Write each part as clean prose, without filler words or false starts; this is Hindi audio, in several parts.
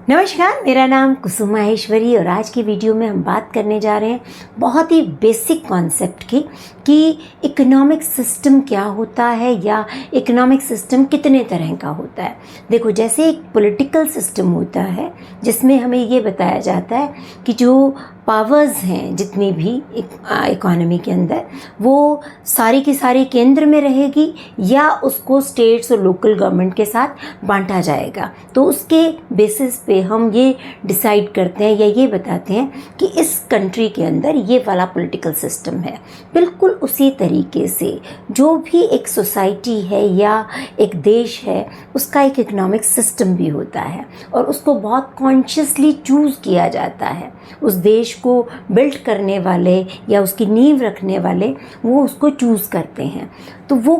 नमस्कार, मेरा नाम कुसुम माहेश्वरी और आज की वीडियो में हम बात करने जा रहे हैं बहुत ही बेसिक कॉन्सेप्ट की कि इकोनॉमिक सिस्टम क्या होता है या इकोनॉमिक सिस्टम कितने तरह का होता है। देखो, जैसे एक पॉलिटिकल सिस्टम होता है जिसमें हमें ये बताया जाता है कि जो पावर्स हैं जितनी भी इकोनॉमी के अंदर, वो सारी की सारी केंद्र में रहेगी या उसको स्टेट्स और लोकल गवर्नमेंट के साथ बांटा जाएगा। तो उसके बेसिस पे हम ये डिसाइड करते हैं या ये बताते हैं कि इस कंट्री के अंदर ये वाला पॉलिटिकल सिस्टम है। बिल्कुल उसी तरीके से जो भी एक सोसाइटी है या एक देश है, उसका एक इकोनॉमिक सिस्टम भी होता है और उसको बहुत कॉन्शियसली चूज़ किया जाता है। उस देश को बिल्ड करने वाले या उसकी नींव रखने वाले वो उसको चूज़ करते हैं। तो वो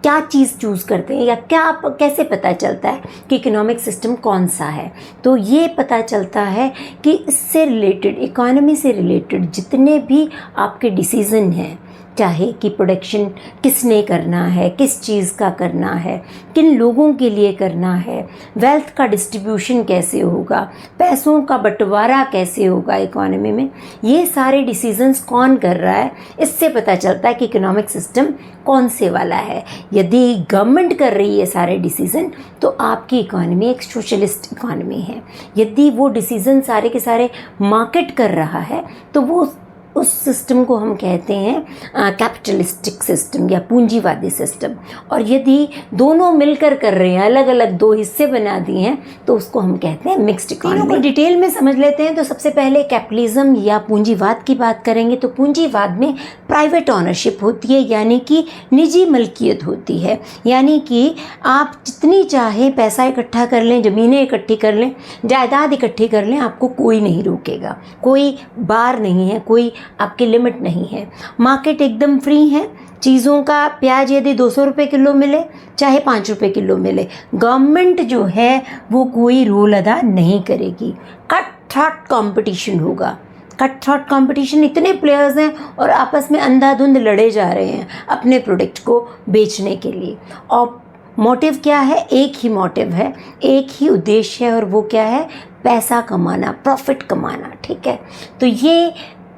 क्या चीज़ चूज़ करते हैं या क्या कैसे पता चलता है कि इकोनॉमिक सिस्टम कौन सा है? तो ये पता चलता है कि इससे रिलेटेड, इकोनॉमी से रिलेटेड जितने भी आपके डिसीज़न हैं, चाहे कि प्रोडक्शन किसने करना है, किस चीज़ का करना है, किन लोगों के लिए करना है, वेल्थ का डिस्ट्रीब्यूशन कैसे होगा, पैसों का बंटवारा कैसे होगा इकोनॉमी में, ये सारे डिसीजंस कौन कर रहा है, इससे पता चलता है कि इकोनॉमिक सिस्टम कौन से वाला है। यदि गवर्नमेंट कर रही है सारे डिसीज़न तो आपकी इकोनॉमी एक सोशलिस्ट इकोनॉमी है। यदि वो डिसीज़न सारे के सारे मार्केट कर रहा है तो वो उस सिस्टम को हम कहते हैं कैपिटलिस्टिक सिस्टम या पूंजीवादी सिस्टम। और यदि दोनों मिलकर कर रहे हैं, अलग अलग दो हिस्से बना दिए हैं, तो उसको हम कहते हैं मिक्स्ड इकोनॉमी। तीनों को डिटेल में समझ लेते हैं। तो सबसे पहले कैपिटलिज्म या पूंजीवाद की बात करेंगे। तो पूंजीवाद में प्राइवेट ऑनरशिप होती है, यानी कि निजी मल्कियत होती है। यानी कि आप जितनी चाहे पैसा इकट्ठा कर लें, ज़मीनें इकट्ठी कर लें, जायदाद इकट्ठी कर लें, आपको कोई नहीं रोकेगा। कोई बार नहीं है, कोई आपकी लिमिट नहीं है। मार्केट एकदम फ्री है। चीज़ों का प्याज यदि 200 रुपये किलो मिले, चाहे 5 रुपये किलो मिले, गवर्नमेंट जो है वो कोई रोल अदा नहीं करेगी। कट थ्रॉट कंपटीशन होगा। कट थ्रॉट कंपटीशन, इतने प्लेयर्स हैं और आपस में अंधाधुंध लड़े जा रहे हैं अपने प्रोडक्ट को बेचने के लिए। और मोटिव क्या है? एक ही मोटिव है, एक ही उद्देश्य है, और वो क्या है? पैसा कमाना, प्रॉफिट कमाना। ठीक है, तो ये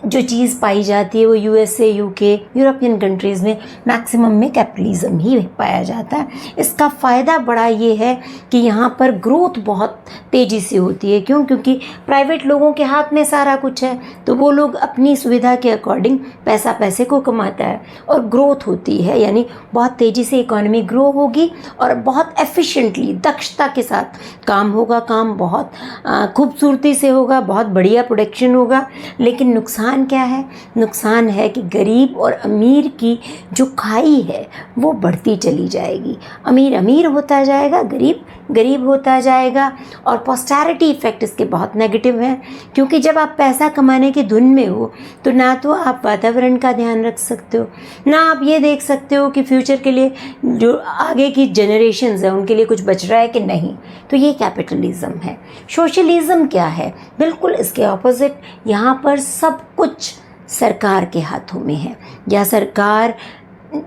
जो चीज़ पाई जाती है वो यूएसए, यूके, यूरोपियन कंट्रीज़ में मैक्सिमम में कैपिटलिज्म ही पाया जाता है। इसका फ़ायदा बड़ा ये है कि यहाँ पर ग्रोथ बहुत तेज़ी से होती है। क्यों? क्योंकि प्राइवेट लोगों के हाथ में सारा कुछ है, तो वो लोग अपनी सुविधा के अकॉर्डिंग पैसे को कमाता है और ग्रोथ होती है। यानी बहुत तेज़ी से इकोनॉमी ग्रो होगी और बहुत एफिशिएंटली, दक्षता के साथ काम होगा। काम बहुत खूबसूरती से होगा, बहुत बढ़िया प्रोडक्शन होगा। लेकिन नुकसान क्या है? नुकसान है कि गरीब और अमीर की जो खाई है वो बढ़ती चली जाएगी। अमीर अमीर होता जाएगा, गरीब गरीब होता जाएगा। और पोस्टैरिटी इफ़ेक्ट इसके बहुत नेगेटिव हैं, क्योंकि जब आप पैसा कमाने की धुन में हो तो ना तो आप वातावरण का ध्यान रख सकते हो, ना आप ये देख सकते हो कि फ्यूचर के लिए जो आगे की जनरेशन्स हैं उनके लिए कुछ बच रहा है कि नहीं। तो ये कैपिटलिज्म है। सोशलिज्म क्या है? बिल्कुल इसके ऑपोजिट। यहाँ पर सब कुछ सरकार के हाथों में है, या सरकार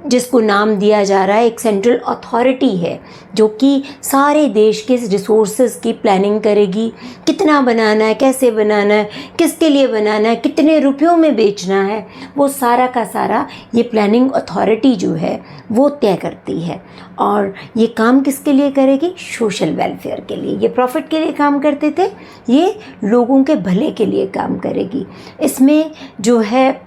जिसको नाम दिया जा रहा है एक सेंट्रल अथॉरिटी है जो कि सारे देश के रिसोर्सेज की प्लानिंग करेगी। कितना बनाना है, कैसे बनाना है, किसके लिए बनाना है, कितने रुपयों में बेचना है, वो सारा का सारा ये प्लानिंग अथॉरिटी जो है वो तय करती है। और ये काम किसके लिए करेगी? सोशल वेलफेयर के लिए। ये प्रॉफिट के लिए काम करते थे, ये लोगों के भले के लिए काम करेगी। इसमें जो है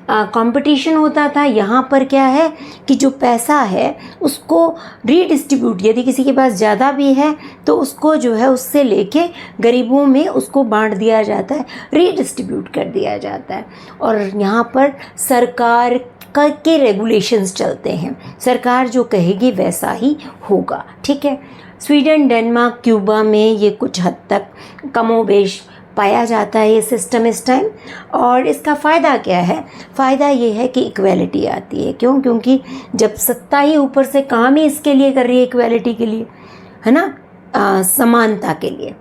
कंपटीशन होता था। यहाँ पर क्या है कि जो पैसा है उसको रीडिस्ट्रीब्यूट, यदि किसी के पास ज़्यादा भी है तो उसको जो है उससे लेके गरीबों में उसको बांट दिया जाता है, रीडिस्ट्रीब्यूट कर दिया जाता है। और यहाँ पर सरकार के रेगुलेशंस चलते हैं। सरकार जो कहेगी वैसा ही होगा। ठीक है, स्वीडन, डेनमार्क, क्यूबा में ये कुछ हद तक कमोबेश पाया जाता है ये सिस्टम इस टाइम। और इसका फ़ायदा क्या है? फ़ायदा ये है कि इक्वेलिटी आती है। क्यों? क्योंकि जब सत्ता ही ऊपर से काम ही इसके लिए कर रही है, इक्वेलिटी के लिए, है ना, समानता के लिए।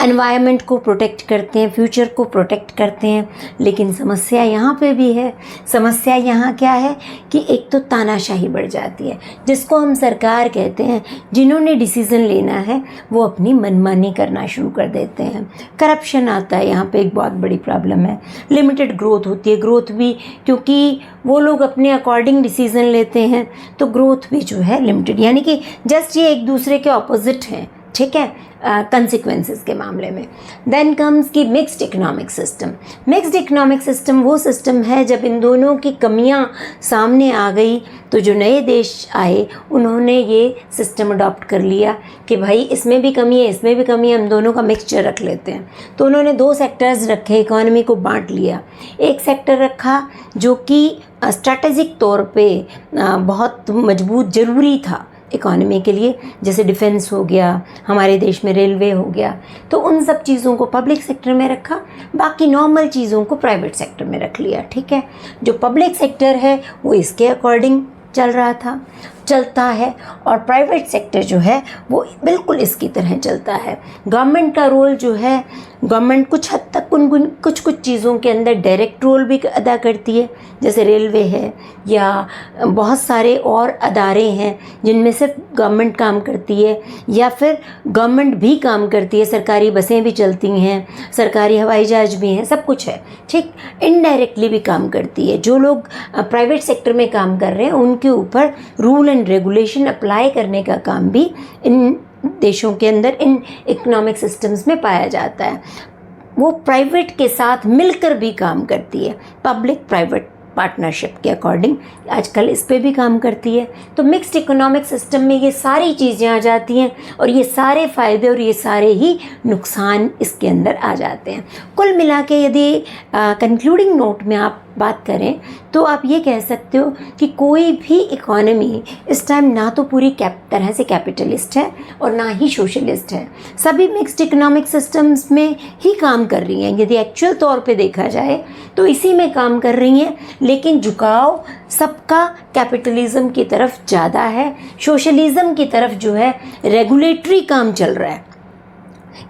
एनवायरनमेंट को प्रोटेक्ट करते हैं, फ्यूचर को प्रोटेक्ट करते हैं। लेकिन समस्या यहाँ पे भी है। समस्या यहाँ क्या है कि एक तो तानाशाही बढ़ जाती है, जिसको हम सरकार कहते हैं। जिन्होंने डिसीज़न लेना है वो अपनी मनमानी करना शुरू कर देते हैं। करप्शन आता है, यहाँ पे एक बहुत बड़ी प्रॉब्लम है। लिमिटेड ग्रोथ होती है, ग्रोथ भी क्योंकि वो लोग अपने अकॉर्डिंग डिसीज़न लेते हैं तो ग्रोथ भी जो है लिमिटेड, यानी कि जस्ट ये एक दूसरे के ऑपोजिट हैं, ठीक है, कंसिक्वेंसेस के मामले में। देन कम्स की mixed economic system. Mixed economic system वो सिस्टम है जब इन दोनों की कमियां सामने आ गई तो जो नए देश आए उन्होंने ये सिस्टम अडॉप्ट कर लिया कि भाई इसमें भी कमी है, इसमें भी कमी है, हम दोनों का मिक्सचर रख लेते हैं। तो उन्होंने दो सेक्टर्स रखे, इकोनॉमी को बांट लिया। एक सेक्टर रखा जो कि स्ट्रैटेजिक तौर पे बहुत मजबूत ज़रूरी था इकॉनमी के लिए, जैसे डिफेंस हो गया, हमारे देश में रेलवे हो गया, तो उन सब चीज़ों को पब्लिक सेक्टर में रखा, बाकी नॉर्मल चीज़ों को प्राइवेट सेक्टर में रख लिया, ठीक है। जो पब्लिक सेक्टर है वो इसके अकॉर्डिंग चल रहा था, चलता है, और प्राइवेट सेक्टर जो है वो बिल्कुल इसकी तरह चलता है। गवर्नमेंट का रोल जो है, गवर्नमेंट कुछ हद तक कुछ चीज़ों के अंदर डायरेक्ट रोल भी अदा करती है, जैसे रेलवे है या बहुत सारे और अदारे हैं जिनमें सिर्फ गवर्नमेंट काम करती है, या फिर गवर्नमेंट भी काम करती है, सरकारी बसें भी चलती हैं, सरकारी हवाई जहाज भी हैं, सब कुछ है, ठीक। इनडायरेक्टली भी काम करती है। जो लोग प्राइवेट सेक्टर में काम कर रहे हैं उनके ऊपर रूल एंड रेगुलेशन अप्लाई करने का काम भी इन देशों के अंदर, इन इकोनॉमिक सिस्टम्स में पाया जाता है। वो प्राइवेट के साथ मिलकर भी काम करती है, पब्लिक प्राइवेट पार्टनरशिप के अकॉर्डिंग आजकल इस पे भी काम करती है। तो मिक्स्ड इकोनॉमिक सिस्टम में ये सारी चीज़ें आ जाती हैं और ये सारे फ़ायदे और ये सारे ही नुकसान इसके अंदर आ जाते हैं। कुल मिला के यदि कंक्लूडिंग नोट में आप बात करें तो आप ये कह सकते हो कि कोई भी इकोनॉमी इस टाइम ना तो पूरी तरह से कैपिटलिस्ट है और ना ही सोशलिस्ट है। सभी मिक्स्ड इकोनॉमिक सिस्टम्स में ही काम कर रही हैं, यदि एक्चुअल तौर पे देखा जाए तो इसी में काम कर रही हैं, लेकिन झुकाव सबका कैपिटलिज्म की तरफ ज़्यादा है। सोशलिज्म की तरफ जो है रेगुलेटरी काम चल रहा है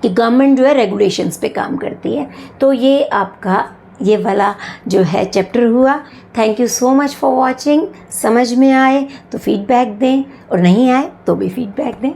कि गवर्नमेंट जो है रेगुलेशंस पे काम करती है। तो ये आपका ये वाला जो है चैप्टर हुआ। Thank you so much for watching. समझ में आए तो फीडबैक दें और नहीं आए तो भी फीडबैक दें।